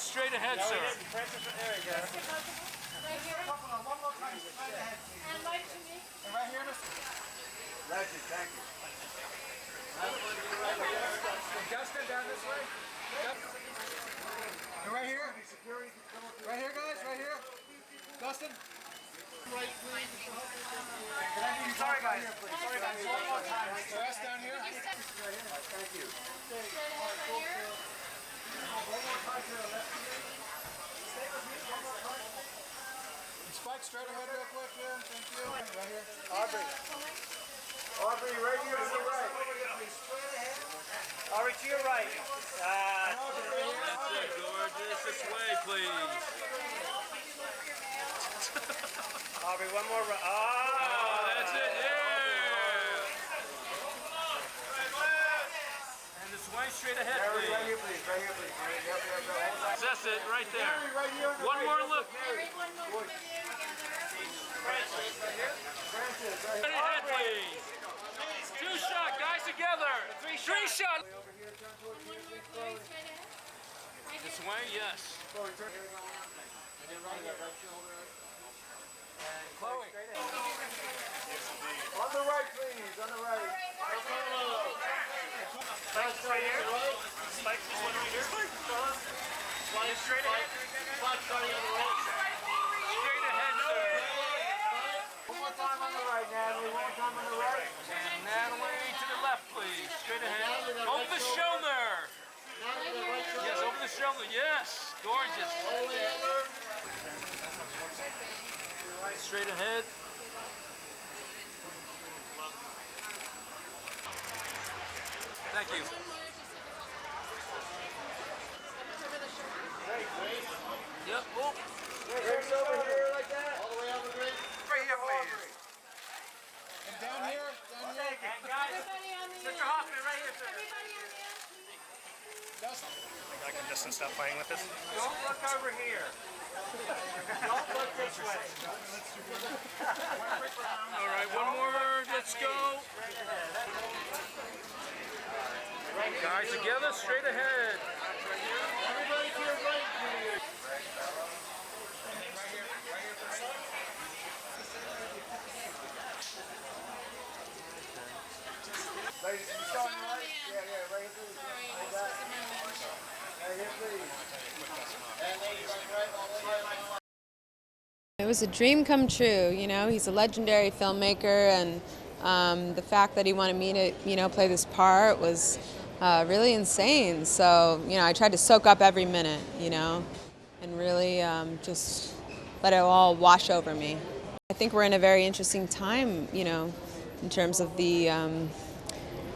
straight ahead, sir. Francis, there you go. Right here. One more time, straight ahead, please. And right to me. And right here, Mr. Legend, thank you. Dustin, down this way. And right here. Right here, guys, right here. Dustin. Sorry, guys. Sorry, guys. One more time. Rest down here. Thank you. One more time to the left. Stay with me. One more time. Spike straight ahead real quick here. Thank you. Right here. Aubrey. Aubrey, right here to the right. Straight ahead. Aubrey, to your right. That's it, gorgeous. This way, please. Aubrey, one more. Oh, that's it. Yeah. And this way, straight ahead, please. Right here, please. Right here, please. Yep. That's it, right there. Right here. One more look. Francis, right here. Francis, right here. Straight ahead, please. Two shot, guys, together. Three shot. This way, yes. Chloe. On the right, please. On the right. Spike right here. Spike this one right here. Flying straight ahead. Spike starting on the right. Straight ahead, sir. One more time on the right, Natalie. One more time on the right. And Natalie to the left, please. Straight ahead. Over the shoulder. Yes, over the shoulder. Yes. Gorgeous. Straight ahead. Thank you. Yep. Oh. Grace over here like that. All the way over here. Right here, please. And down here. Down here. And guys, Mr. Hoffman, right here, sir. I can distance stop playing with this. Don't look over here. Don't look this way. All right, one more. Let's go. Guys, together, straight ahead. Everybody to your right, please. Ladies, you saw me right? Yeah, right here, please. Hold that. Right here, please. And ladies, on your right, all the way. It was a dream come true, you know. He's a legendary filmmaker, and the fact that he wanted me to, play this part was really insane. So, I tried to soak up every minute, and really just let it all wash over me. I think we're in a very interesting time, in terms of the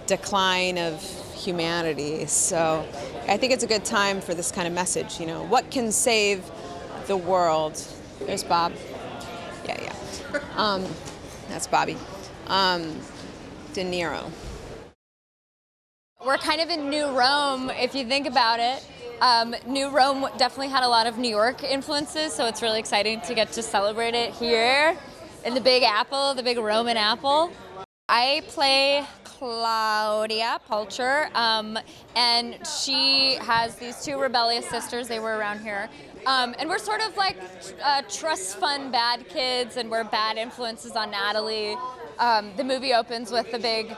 decline of humanity. So I think it's a good time for this kind of message, what can save the world? There's Bob. Yeah. That's Bobby. DeNiro. We're kind of in New Rome, if you think about it. New Rome definitely had a lot of New York influences, so it's really exciting to get to celebrate it here in the Big Apple, the big Roman apple. I play Clodia, Pulcher, and she has these two rebellious sisters. They were around here. And we're sort of like trust fund bad kids, and we're bad influences on Nathalie. The movie opens with the big,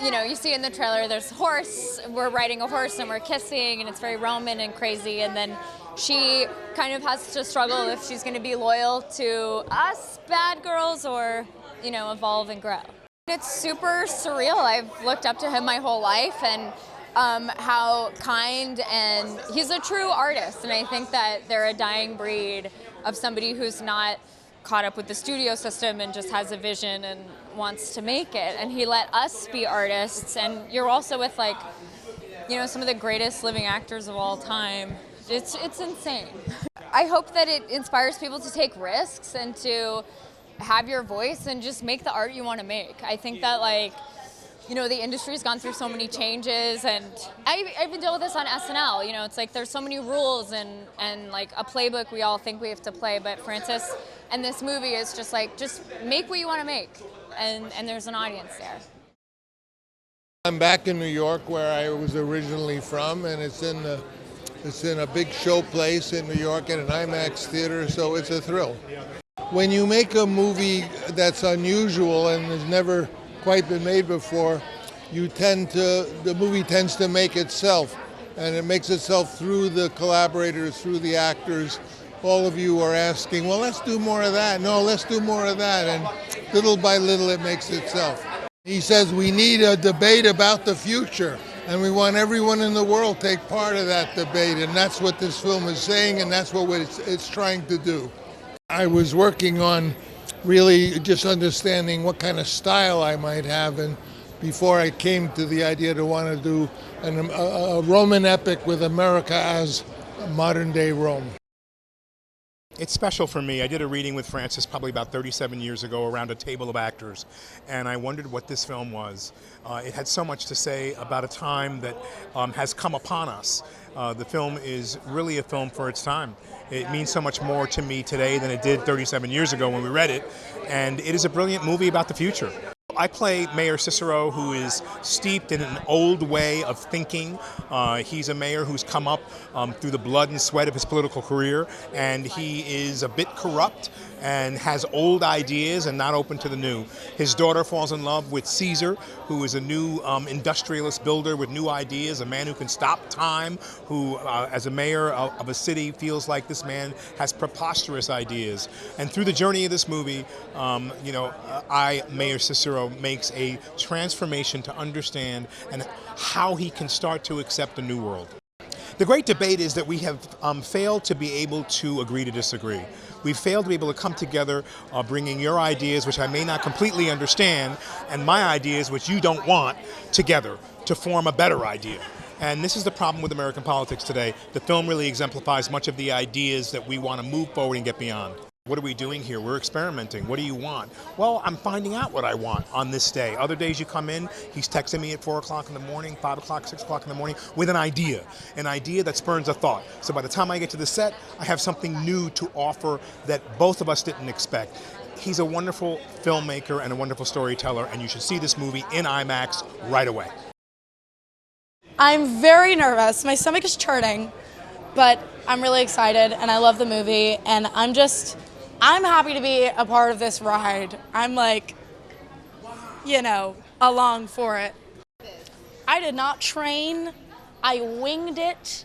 you see in the trailer, there's a horse, we're riding a horse and we're kissing, and it's very Roman and crazy, and then she kind of has to struggle if she's going to be loyal to us bad girls or, evolve and grow. It's super surreal. I've looked up to him my whole life, and how kind, and he's a true artist, and I think that they're a dying breed of somebody who's not caught up with the studio system and just has a vision and wants to make it, and he let us be artists, and you're also with some of the greatest living actors of all time. It's insane. I hope that it inspires people to take risks and to have your voice and just make the art you want to make. I think that the industry's gone through so many changes, and I even deal with this on SNL. It's like there's so many rules and like a playbook we all think we have to play, but Francis and this movie is just make what you want to make, and there's an audience there. I'm back in New York, where I was originally from, and it's in the It's in a big show place in New York in an IMAX theater, so it's a thrill. When you make a movie that's unusual and has never quite been made before, the movie tends to make itself, and it makes itself through the collaborators, through the actors. All of you are asking, well, let's do more of that. No, let's do more of that. And little by little, it makes itself. He says we need a debate about the future, and we want everyone in the world to take part of that debate, and that's what this film is saying, and that's what it's trying to do. I was working on really just understanding what kind of style I might have, and before I came to the idea to want to do a Roman epic with America as modern-day Rome. It's special for me. I did a reading with Francis probably about 37 years ago around a table of actors, and I wondered what this film was. It had so much to say about a time that has come upon us. The film is really a film for its time. It means so much more to me today than it did 37 years ago when we read it, and it is a brilliant movie about the future. I play Mayor Cicero, who is steeped in an old way of thinking. He's a mayor who's come up through the blood and sweat of his political career, and he is a bit corrupt and has old ideas and not open to the new. His daughter falls in love with Caesar, who is a new industrialist builder with new ideas, a man who can stop time, who, as a mayor of a city, feels like this man has preposterous ideas. And through the journey of this movie, Mayor Cicero, makes a transformation to understand and how he can start to accept a new world. The great debate is that we have failed to be able to agree to disagree. We've failed to be able to come together, bringing your ideas, which I may not completely understand, and my ideas, which you don't want, together to form a better idea. And this is the problem with American politics today. The film really exemplifies much of the ideas that we want to move forward and get beyond. What are we doing here? We're experimenting. What do you want? Well, I'm finding out what I want on this day. Other days you come in, he's texting me at 4 o'clock in the morning, 5 o'clock, 6 o'clock in the morning with an idea that spurns a thought. So by the time I get to the set, I have something new to offer that both of us didn't expect. He's a wonderful filmmaker and a wonderful storyteller, and you should see this movie in IMAX right away. I'm very nervous. My stomach is churning, but I'm really excited and I love the movie, and I'm happy to be a part of this ride. I'm like, along for it. I did not train. I winged it.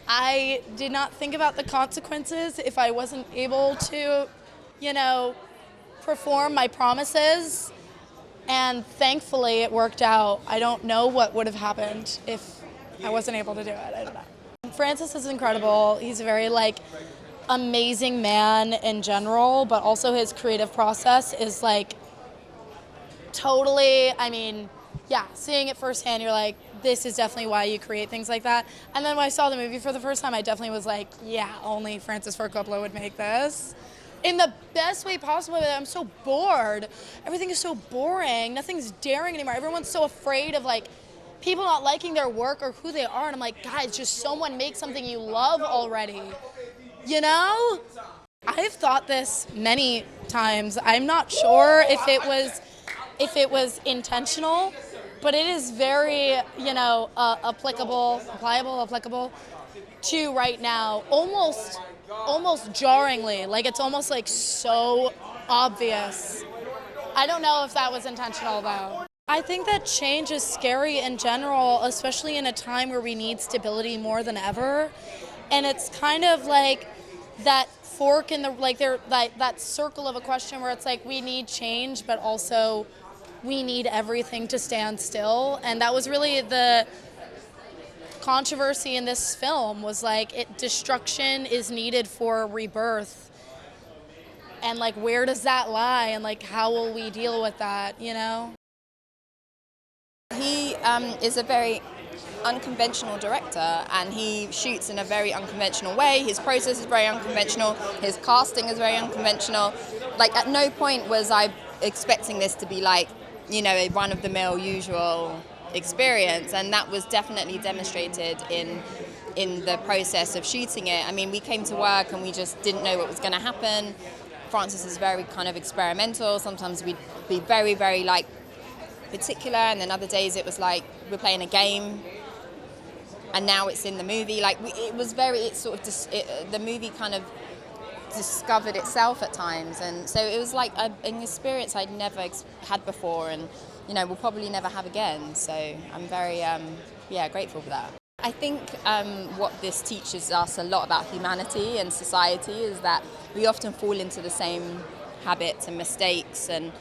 I did not think about the consequences if I wasn't able to, perform my promises. And thankfully it worked out. I don't know what would have happened if I wasn't able to do it. I don't know. Francis is incredible. He's a very amazing man in general, but also his creative process is totally, seeing it firsthand, you're like, this is definitely why you create things like that. And then when I saw the movie for the first time, I definitely was like, yeah, only Francis Ford Coppola would make this. In the best way possible. I'm so bored. Everything is so boring. Nothing's daring anymore. Everyone's so afraid of people not liking their work or who they are. And I'm like, guys, just someone make something you love already. I've thought this many times. I'm not sure if it was intentional, but it is very, applicable to right now, almost jarringly. It's almost so obvious. I don't know if that was intentional though. I think that change is scary in general, especially in a time where we need stability more than ever. And it's kind of like that fork in the, that circle of a question where it's we need change, but also we need everything to stand still. And that was really the controversy in this film, was destruction is needed for rebirth. And where does that lie? And how will we deal with that, He is a very unconventional director, and he shoots in a very unconventional way. His process is very unconventional. His casting is very unconventional. At no point was I expecting this to be a run-of-the-mill usual experience, and that was definitely demonstrated in the process of shooting it. We came to work and we just didn't know what was going to happen. Francis is very kind of experimental. Sometimes we'd be very, very particular, and then other days it was we're playing a game. and now it's in the movie. Like the movie kind of discovered itself at times, and so it was like an experience I'd never had before, and we'll probably never have again. So I'm very grateful for that. I think what this teaches us a lot about humanity and society is that we often fall into the same habits and mistakes, and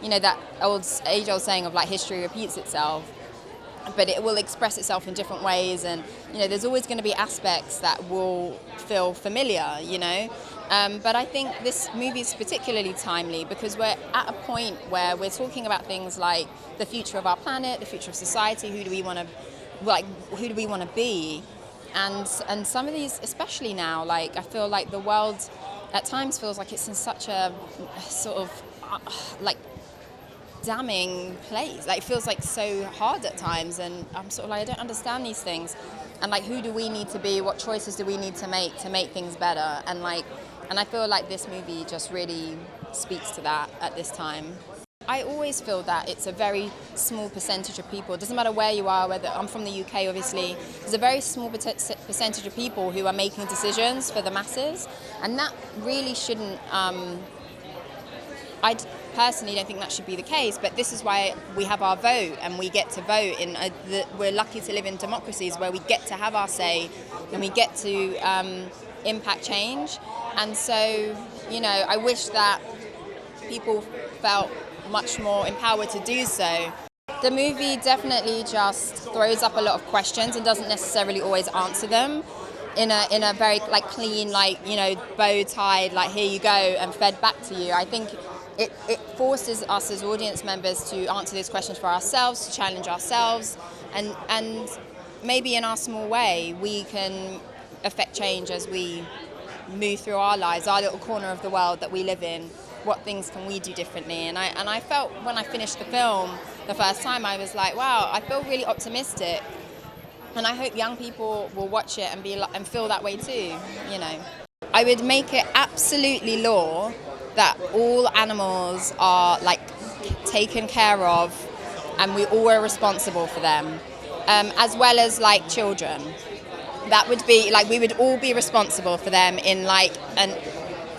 that age-old saying of like history repeats itself, but it will express itself in different ways, and there's always going to be aspects that will feel familiar, but I think this movie is particularly timely because we're at a point where we're talking about things like the future of our planet, the future of society, who do we want to be, and some of these, especially now, like I feel like the world at times feels like it's in such a sort of like damning place. Like it feels like so hard at times, and I'm sort of like, I don't understand these things, and like who do we need to be, what choices do we need to make things better, and I feel like this movie just really speaks to that at this time. I always feel that it's a very small percentage of people. It doesn't matter where you are, whether I'm from the UK, obviously. There's a very small percentage of people who are making decisions for the masses, and that really shouldn't. I personally don't think that should be the case, but this is why we have our vote, and we get to vote. We're lucky to live in democracies where we get to have our say, and we get to impact change. And so, I wish that people felt much more empowered to do so. The movie definitely just throws up a lot of questions and doesn't necessarily always answer them in a very like clean, like bow tied, like here you go and fed back to you. I think it forces us as audience members to answer these questions for ourselves, to challenge ourselves, and maybe in our small way we can affect change as we move through our lives, our little corner of the world that we live in. What things can we do differently? And I felt when I finished the film the first time, I was like, wow, I feel really optimistic, and I hope young people will watch it and feel that way too. I would make it absolutely law that all animals are like taken care of, and we all are responsible for them, as well as like children. That would be like we would all be responsible for them in like an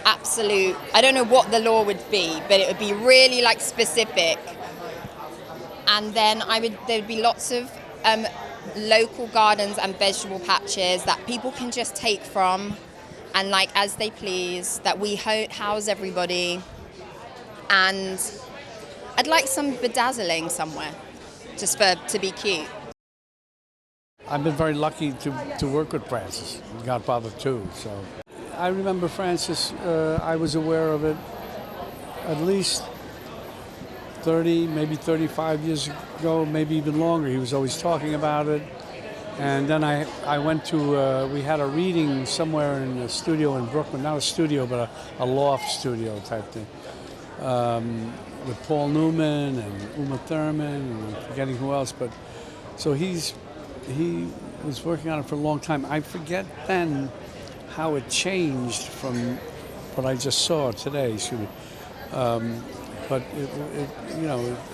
absolute, I don't know what the law would be, but it would be really like specific. And then there would be lots of local gardens and vegetable patches that people can just take from and like as they please, that we house everybody. And I'd like some bedazzling somewhere, just to be cute. I've been very lucky to work with Francis, Godfather too. So I remember Francis, I was aware of it at least 30, maybe 35 years ago, maybe even longer. He was always talking about it. And then I went to, we had a reading somewhere in a studio in Brooklyn, not a studio, but a loft studio type thing, with Paul Newman and Uma Thurman, and I'm forgetting who else. But so he was working on it for a long time. I forget then how it changed from what I just saw today, excuse me. But it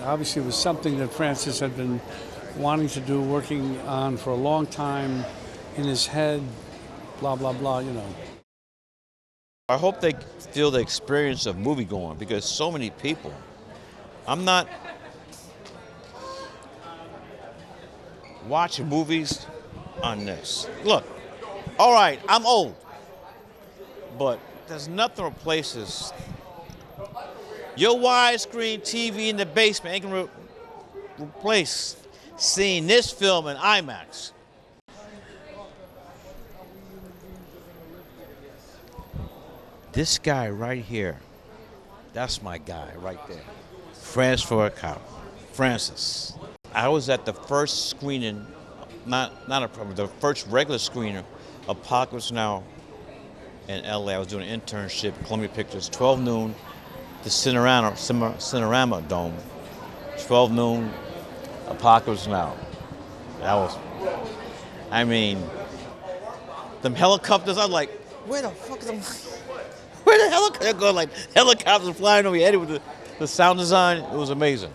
obviously was something that Francis had been wanting to do, working on for a long time in his head, blah, blah, blah, I hope they feel the experience of movie going, because so many people, I'm not watching movies on this. Look, all right, I'm old, but there's nothing replaces your widescreen TV in the basement. Ain't gonna replace seeing this film in IMAX. This guy right here, that's my guy right there. Francis Ford Coppola, Francis. I was at the first screening, the first regular screening of Apocalypse Now in LA. I was doing an internship at Columbia Pictures, 12 noon, the Cinerama Dome. 12 noon, Apocalypse Now. That was, I mean, them helicopters, I'm like, where the fuck is them? Where the helicopters go? Like helicopters flying over your head with the sound design. It was amazing.